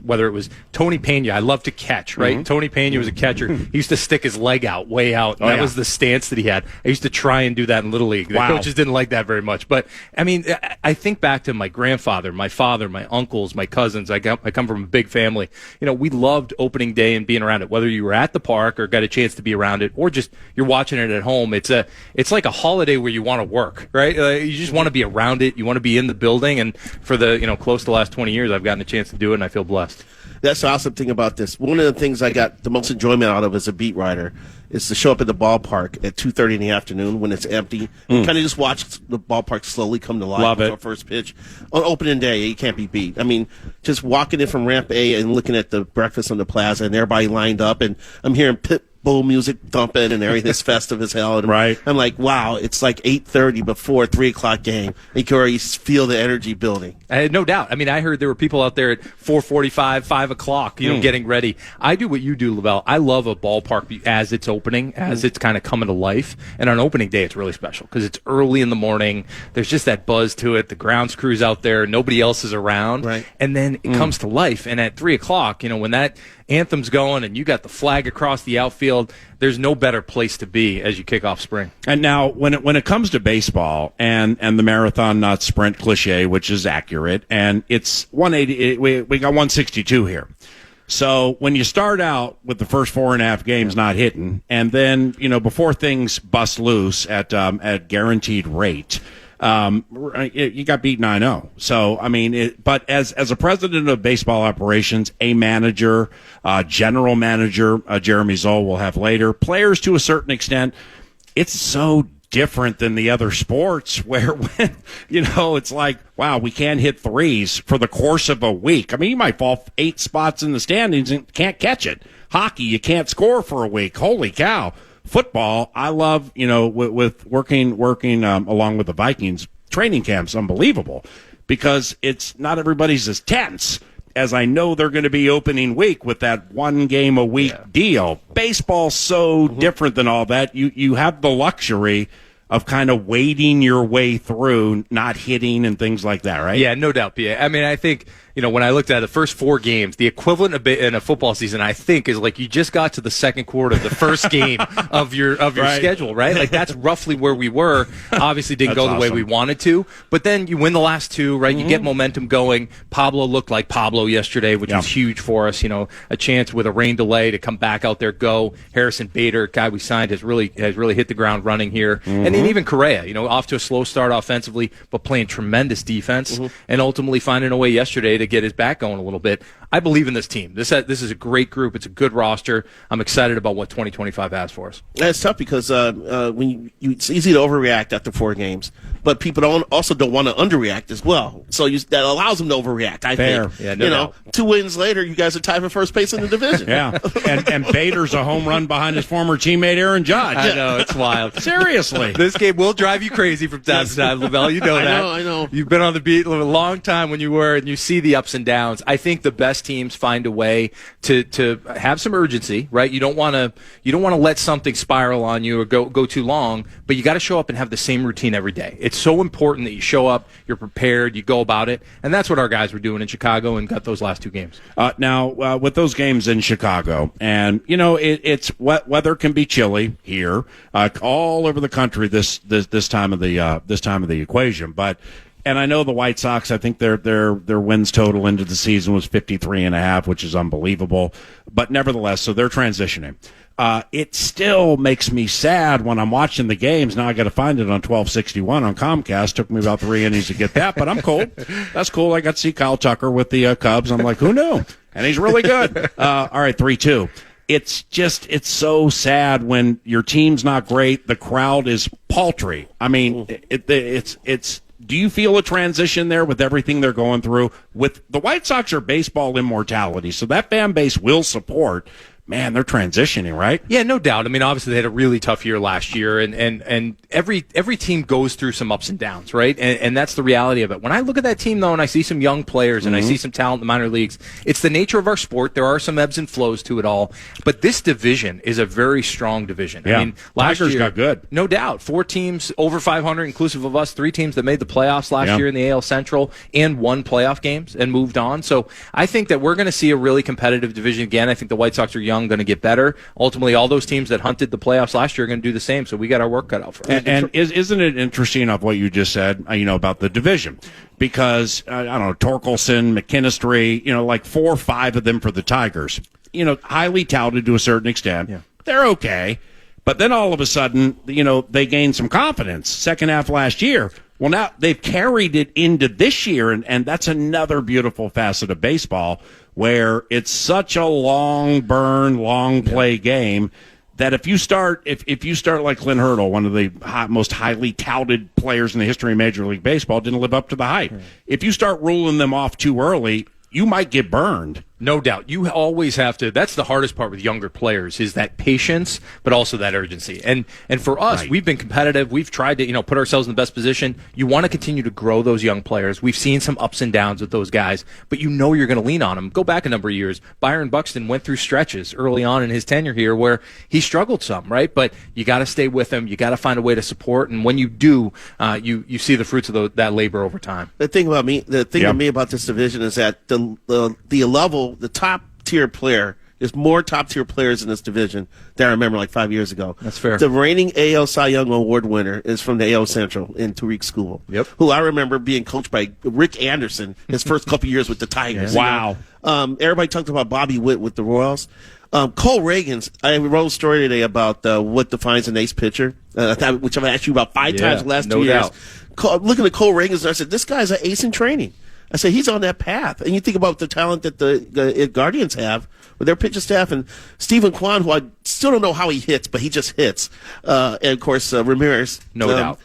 whether it was Tony Pena, I loved to catch, right? Mm-hmm. Tony Pena was a catcher. He used to stick his leg out, way out. That was the stance that he had. I used to try and do that in Little League. The coaches didn't like that very much. But, I mean, I think back to my grandfather, my father, my uncles, my cousins. I come from a big family. We loved opening day and being around it, whether you were at the park or got a chance to be around it, or just you're watching it at home. It's like a holiday where you want to work, right? You just want to be around it. You want to be in the building. And for the close to the last 20 years, I've gotten a chance to do it, and I feel blessed. That's the awesome thing about this. One of the things I got the most enjoyment out of as a beat writer is to show up at the ballpark at 2:30 in the afternoon when it's empty and kind of just watch the ballpark slowly come to life. Love it. Our first pitch. On opening day, you can't be beat. I mean, just walking in from ramp A and looking at the breakfast on the plaza and everybody lined up, and I'm hearing Pitbull music thumping and everything. It's festive as hell. And right. I'm like, wow, it's like 8:30 before 3 o'clock game. You can already feel the energy building. No doubt. I mean, I heard there were people out there at 4:45, 5 o'clock, getting ready. I do what you do, Lavelle. I love a ballpark as it's opening, as it's kind of coming to life. And on opening day, it's really special because it's early in the morning. There's just that buzz to it. The grounds crew's out there. Nobody else is around. Right. And then it comes to life. And at 3 o'clock, when that anthem's going and you got the flag across the outfield, there's no better place to be as you kick off spring. And now, when it comes to baseball and the marathon, not sprint cliche, which is accurate, and it's 180, we got 162 here. So when you start out with the first 4.5 games not hitting, and then before things bust loose at guaranteed rate, you got beat 9-0. So, I mean, but as a president of baseball operations, a manager, general manager, Jeremy Zoll will have later, players to a certain extent, it's so different than the other sports where when, it's like, wow, we can't hit threes for the course of a week. I mean, you might fall 8 spots in the standings and can't catch it. Hockey, you can't score for a week. Holy cow. Football, I love, with working along with the Vikings, training camps, unbelievable, because it's not everybody's as tense as I know they're going to be opening week with that 1 game a week deal. Baseball's so different than all that. You have the luxury of kind of wading your way through, not hitting and things like that, right? Yeah, no doubt, P.A. I mean, I think, when I looked at the first 4 games, the equivalent in a football season, I think, is like you just got to the second quarter of the first game of your schedule, right? Like that's roughly where we were. Obviously didn't go the way we wanted to, but then you win the last 2, right? You get momentum going. Pablo looked like Pablo yesterday, which was huge for us. A chance with a rain delay to come back out there, go. Harrison Bader, guy we signed, has really hit the ground running here. And then even Correa, off to a slow start offensively, but playing tremendous defense and ultimately finding a way yesterday to get his back going a little bit. I believe in this team. This is a great group. It's a good roster. I'm excited about what 2025 has for us. It's tough because it's easy to overreact after 4 games, but people also don't want to underreact as well. So that allows them to overreact. I think. Yeah, no doubt. 2 wins later, you guys are tied for first place in the division. Yeah, and Bader's a home run behind his former teammate Aaron Judge. I know, it's wild. Seriously, this game will drive you crazy from time to time, Lavelle. You know that. I know. You've been on the beat a long time when you were, and you see the ups and downs. I think the best teams find a way to have some urgency, right? You don't want to let something spiral on you or go too long, but you got to show up and have the same routine every day. It's so important that you show up, you're prepared, you go about it, and that's what our guys were doing in Chicago and got those last 2 games. Now, with those games in Chicago, and it's weather can be chilly here, all over the country this time of the equation, but. And I know the White Sox, I think their wins total into the season was 53.5, which is unbelievable. But nevertheless, so they're transitioning. It still makes me sad when I'm watching the games. Now I got to find it on 1261 on Comcast. Took me about 3 innings to get that, but I'm cool. That's cool. I got to see Kyle Tucker with the Cubs. I'm like, who knew? And he's really good. All right, 3-2. It's so sad when your team's not great. The crowd is paltry. I mean, it's. Do you feel a transition there with everything they're going through? With the White Sox are baseball immortality, so that fan base will support. Man, they're transitioning, right? Yeah, no doubt. I mean, obviously they had a really tough year last year, and every team goes through some ups and downs, right? And that's the reality of it. When I look at that team, though, and I see some young players and I see some talent in the minor leagues, it's the nature of our sport. There are some ebbs and flows to it all, but this division is a very strong division. Yeah. I mean, last Tigers year, got good. No doubt. 4 teams over 500, inclusive of us, 3 teams that made the playoffs last year in the AL Central and won playoff games and moved on. So I think that we're going to see a really competitive division again. I think the White Sox are young, going to get better. Ultimately, all those teams that hunted the playoffs last year are going to do the same. So we got our work cut out for us. And isn't it interesting enough what you just said, about the division? Because, I don't know, Torkelson, McKinstry, like 4 or 5 of them for the Tigers, highly touted to a certain extent. Yeah. They're okay. But then all of a sudden, they gained some confidence second half last year. Well, now they've carried it into this year, and that's another beautiful facet of baseball where it's such a long burn, long play game that if you start like Clint Hurdle, one of the most highly touted players in the history of Major League Baseball, didn't live up to the hype. If you start ruling them off too early, you might get burned. No doubt. You always have to. That's the hardest part with younger players is that patience, but also that urgency. And for us, we've been competitive. We've tried to, put ourselves in the best position. You want to continue to grow those young players. We've seen some ups and downs with those guys, but you're going to lean on them. Go back a number of years. Byron Buxton went through stretches early on in his tenure here where he struggled some, right? But you got to stay with him. You got to find a way to support. And when you do, you see the fruits of that labor over time. The thing about this division is that the level, the top tier player, there's more top tier players in this division than I remember like 5 years ago. That's fair. The reigning AL Cy Young Award winner is from the AL Central in Tariq School. Yep. Who I remember being coached by Rick Anderson his first couple years with the Tigers. Wow. Everybody talked about Bobby Witt with the Royals. Cole Reagans, I wrote a story today about what defines an ace pitcher, which I've asked you about 5 times the last 2 years. Looking at Cole Reagans, I said, this guy's an ace in training. I said, he's on that path. And you think about the talent that the Guardians have with their pitching staff, and Stephen Kwan, who I still don't know how he hits, but he just hits. And, of course, Ramirez. No doubt.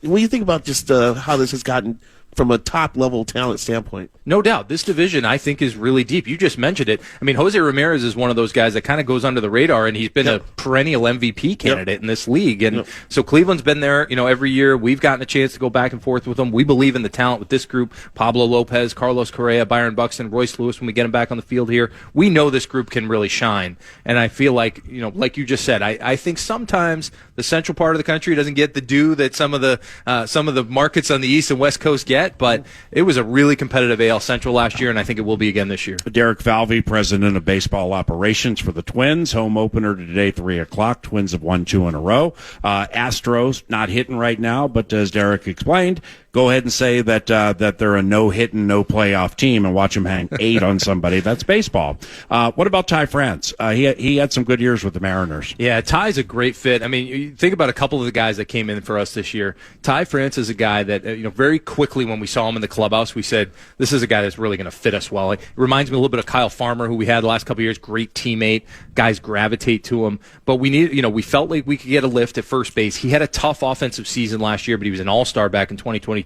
When you think about just how this has gotten from a top-level talent standpoint. No doubt. This division, I think, is really deep. You just mentioned it. I mean, Jose Ramirez is one of those guys that kind of goes under the radar, and he's been a perennial MVP candidate in this league. And so Cleveland's been there, every year. We've gotten a chance to go back and forth with them. We believe in the talent with this group. Pablo Lopez, Carlos Correa, Byron Buxton, Royce Lewis, when we get him back on the field here. We know this group can really shine. And I feel like, like you just said, I think sometimes the central part of the country doesn't get the due that some of the markets on the East and West Coast get. But it was a really competitive AL Central last year, and I think it will be again this year. Derek Falvey, president of baseball operations for the Twins. Home opener today, 3 o'clock. Twins have won 2 in a row. Astros not hitting right now, but as Derek explained, go ahead and say that that they're a no-hit and no-playoff team and watch them hang 8 on somebody. That's baseball. What about Ty France? He had some good years with the Mariners. Yeah, Ty's a great fit. I mean, you think about a couple of the guys that came in for us this year. Ty France is a guy that, very quickly when we saw him in the clubhouse, we said, this is a guy that's really going to fit us well. It reminds me a little bit of Kyle Farmer, who we had the last couple of years. Great teammate. Guys gravitate to him. But we felt like we could get a lift at first base. He had a tough offensive season last year, but he was an all-star back in 2022.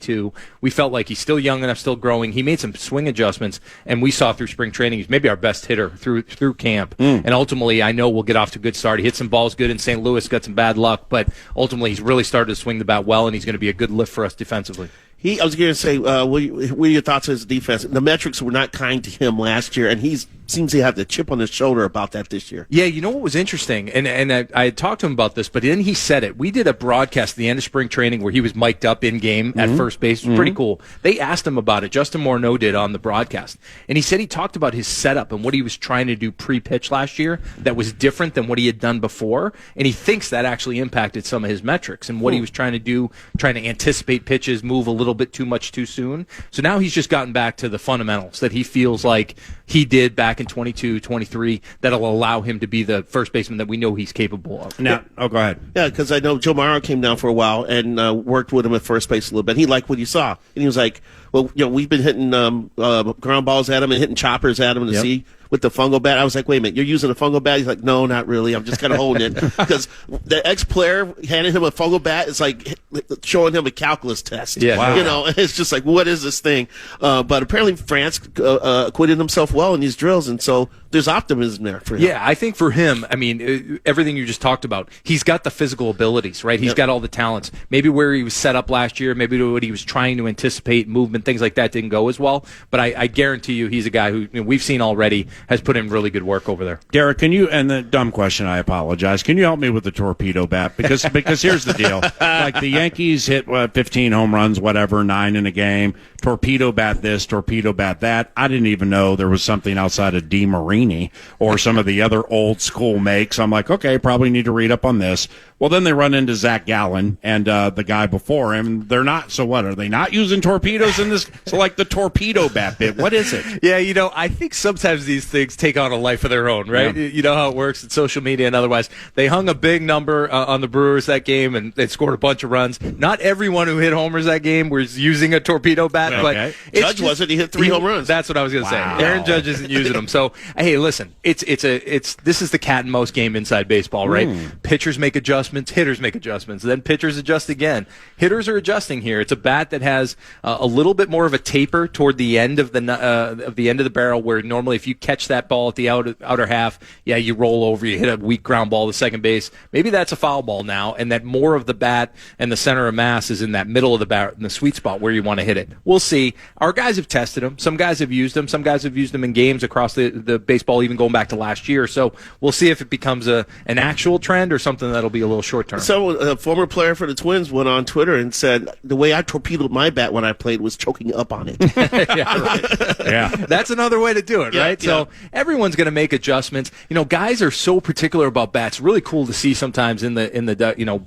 We felt like he's still young enough, still growing. He made some swing adjustments, and we saw through spring training he's maybe our best hitter through camp. And ultimately, I know we'll get off to a good start. He hit some balls good in St. Louis, got some bad luck, but ultimately he's really started to swing the bat well, and he's going to be a good lift for us defensively. I was going to say, what are your thoughts on his defense? The metrics were not kind to him last year, and he seems to have the chip on his shoulder about that this year. Yeah, you know what was interesting, and I had talked to him about this, but then he said it. We did a broadcast at the end of spring training where he was mic'd up in-game at first base. It was pretty cool. They asked him about it. Justin Morneau did on the broadcast, and he said he talked about his setup and what he was trying to do pre-pitch last year that was different than what he had done before, and he thinks that actually impacted some of his metrics and what he was trying to do, trying to anticipate pitches, move a little bit too much too soon. So now he's just gotten back to the fundamentals that he feels like he did back in 22, 23 that'll allow him to be the first baseman that we know he's capable of. Now, go ahead. Yeah, because I know Joe Morrow came down for a while and worked with him at first base a little bit. He liked what he saw. And he was like, well, we've been hitting ground balls at him and hitting choppers at him to see with the fungo bat. I was like, wait a minute, you're using a fungo bat? He's like, no, not really. I'm just kind of holding it. Because the ex-player handing him a fungo bat is like showing him a calculus test. Yeah. Wow. It's just like, what is this thing? But apparently France acquitted himself well in these drills, and so there's optimism there for him. Yeah, I think for him, I mean, everything you just talked about, he's got the physical abilities, right? He's got all the talents. Maybe where he was set up last year, maybe what he was trying to anticipate, movement, things like that didn't go as well. But I guarantee you he's a guy who we've seen already has put in really good work over there. Derek, can you, and the dumb question, I apologize, can you help me with the torpedo bat? Because here's the deal. Like the Yankees hit 15 home runs, whatever, 9 in a game. Torpedo bat this, torpedo bat that. I didn't even know there was something outside of DeMarini or some of the other old school makes. I'm like, okay, probably need to read up on this. Well, then they run into Zach Gallen and the guy before him. They're not. So what? Are they not using torpedoes in this? So like the torpedo bat bit. What is it? Yeah, I think sometimes these things take on a life of their own, right? Yeah. You know how it works in social media and otherwise. They hung a big number on the Brewers that game, and they scored a bunch of runs. Not everyone who hit homers that game was using a torpedo bat, but Judge wasn't. He hit 3 home runs. That's what I was going to say. Aaron Judge isn't using them. So hey, listen, this is the cat and mouse game inside baseball, right? Pitchers make adjustments, hitters make adjustments, then pitchers adjust again. Hitters are adjusting here. It's a bat that has a little bit more of a taper toward the end of the barrel, where normally if you catch that ball at the outer half, you roll over, you hit a weak ground ball to second base. Maybe that's a foul ball now, and that more of the bat and the center of mass is in that middle of the bat, in the sweet spot where you want to hit it. We'll see. Our guys have tested them. Some guys have used them. Some guys have used them in games across the baseball, even going back to last year. So we'll see if it becomes an actual trend or something that'll be a little short term. So a former player for the Twins went on Twitter and said, the way I torpedoed my bat when I played was choking up on it. Yeah, right. Yeah. That's another way to do it, right? So everyone's going to make adjustments. Guys are so particular about bats. Really cool to see sometimes in the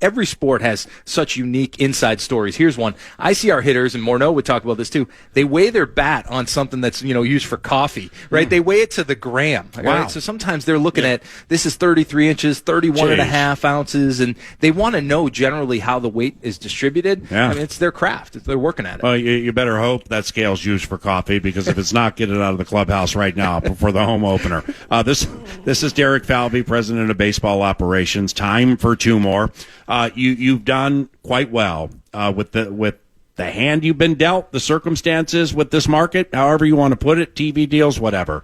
every sport has such unique inside stories. Here's one. I see our hitters, and Morneau would talk about this too. They weigh their bat on something that's used for coffee, right? They weigh it to the gram. Wow. Right? So sometimes they're looking at, this is 33 inches, 31 and a half ounces, and they want to know generally how the weight is distributed. Yeah. I mean, it's their craft. They're working at it. Well, you better hope that scale's used for coffee, because if it's not, get it out of the clubhouse right now for the home opener. This is Derek Falvey, president of baseball operations. Time for 2 more. You've done quite well with the hand you've been dealt, the circumstances with this market, however you want to put it, TV deals, whatever.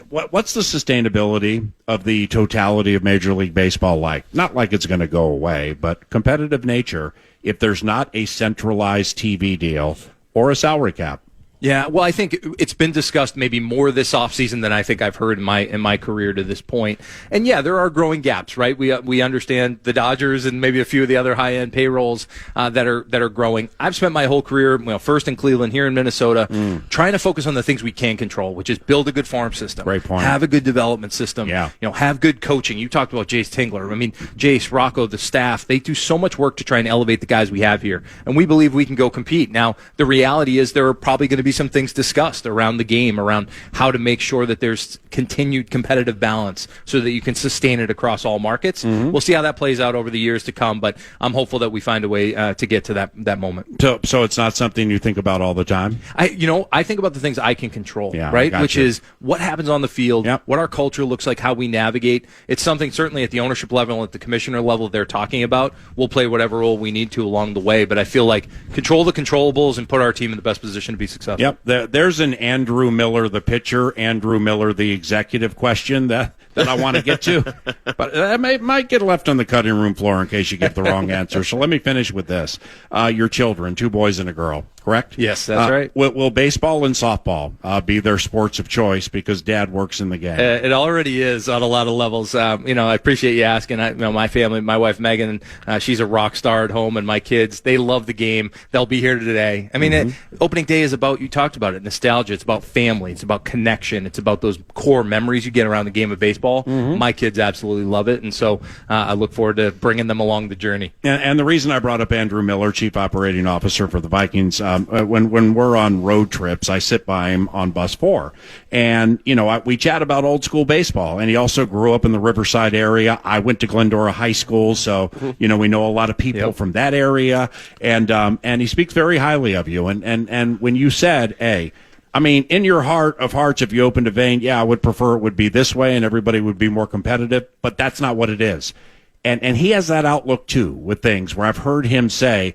What's the sustainability of the totality of Major League Baseball like? Not like it's going to go away, but competitive nature if there's not a centralized TV deal or a salary cap. Yeah, well, I think it's been discussed maybe more this offseason than I think I've heard in my career to this point. And yeah, there are growing gaps, right? We understand the Dodgers and maybe a few of the other high end payrolls that are growing. I've spent my whole career, first in Cleveland, here in Minnesota, trying to focus on the things we can control, which is build a good farm system, Great point. Have a good development system, have good coaching. You talked about Jayce Tingler. I mean, Jayce, Rocco, the staff, they do so much work to try and elevate the guys we have here, and we believe we can go compete. Now, the reality is there are probably going to be some things discussed around the game, around how to make sure that there's continued competitive balance so that you can sustain it across all markets. We'll see how that plays out over the years to come, but I'm hopeful that we find a way to get to that moment. So it's not something you think about all the time? I think about the things I can control, Yeah, right? gotcha. Which is what happens on the field, Yep. what our culture looks like, how we navigate. It's something certainly at the ownership level, at the commissioner level they're talking about. We'll play whatever role we need to along the way, but I feel like control the controllables and put our team in the best position to be successful. Yep. There's an Andrew Miller, the pitcher, Andrew Miller, the executive question that I want to get to. But that might get left on the cutting room floor in case you get the wrong answer. So let me finish with this. Your children, 2 boys and a girl, correct? Yes, that's right. Will baseball and softball be their sports of choice because Dad works in the game? It already is on a lot of levels. I appreciate you asking. My family, my wife Megan, she's a rock star at home, and my kids, they love the game. They'll be here today. I mean, opening day is about, you talked about it, nostalgia. It's about family. It's about connection. It's about those core memories you get around the game of baseball. My kids absolutely love it, and so I look forward to bringing them along the journey. And the reason I brought up Andrew Miller, Chief Operating Officer for the Vikings, when we're on road trips, I sit by him on bus 4, and we chat about old school baseball. And he also grew up in the Riverside area. I went to Glendora High School, so we know a lot of people from that area, and he speaks very highly of you. And when you said, hey, I mean, in your heart of hearts, if you opened a vein, I would prefer it would be this way and everybody would be more competitive, but that's not what it is. And he has that outlook too with things where I've heard him say,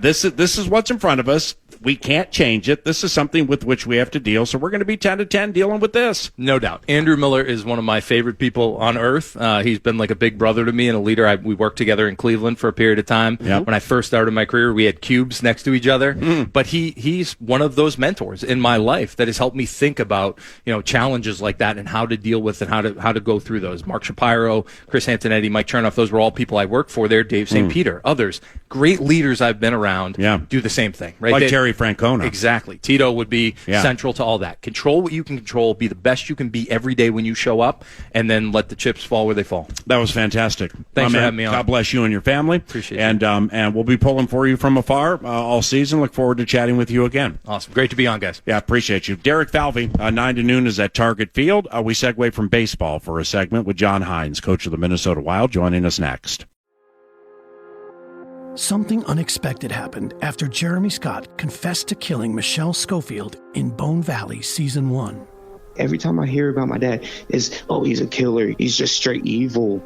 this is what's in front of us. We can't change it. This is something with which we have to deal. So we're going to be 10 to 10 dealing with this. No doubt. Andrew Miller is one of my favorite people on earth. He's been like a big brother to me and a leader. We worked together in Cleveland for a period of time. Yep. When I first started my career, we had cubes next to each other. But he's one of those mentors in my life that has helped me think about challenges like that and how to deal with and how to go through those. Mark Shapiro, Chris Antonetti, Mike Chernoff, those were all people I worked for there. Dave St. Peter, others. Great leaders I've been around do the same thing. Right? Like Terry Francona. Exactly. Tito would be central to all that. Control what you can control, be the best you can be every day when you show up, and then let the chips fall where they fall. That was fantastic. Thanks for having me on. God bless you and your family. Appreciate it. And we'll be pulling for you from afar all season. Look forward to chatting with you again. Awesome. Great to be on, guys. Yeah, appreciate you. Derek Falvey, 9 to noon is at Target Field. We segue from baseball for a segment with John Hines, coach of the Minnesota Wild, joining us next. Something unexpected happened after Jeremy Scott confessed to killing Michelle Schofield in Bone Valley Season 1. Every time I hear about my dad, it's, he's a killer. He's just straight evil.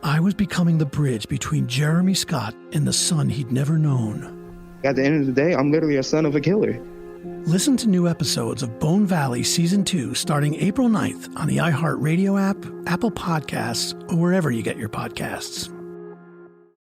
I was becoming the bridge between Jeremy Scott and the son he'd never known. At the end of the day, I'm literally a son of a killer. Listen to new episodes of Bone Valley Season 2 starting April 9th on the iHeartRadio app, Apple Podcasts, or wherever you get your podcasts.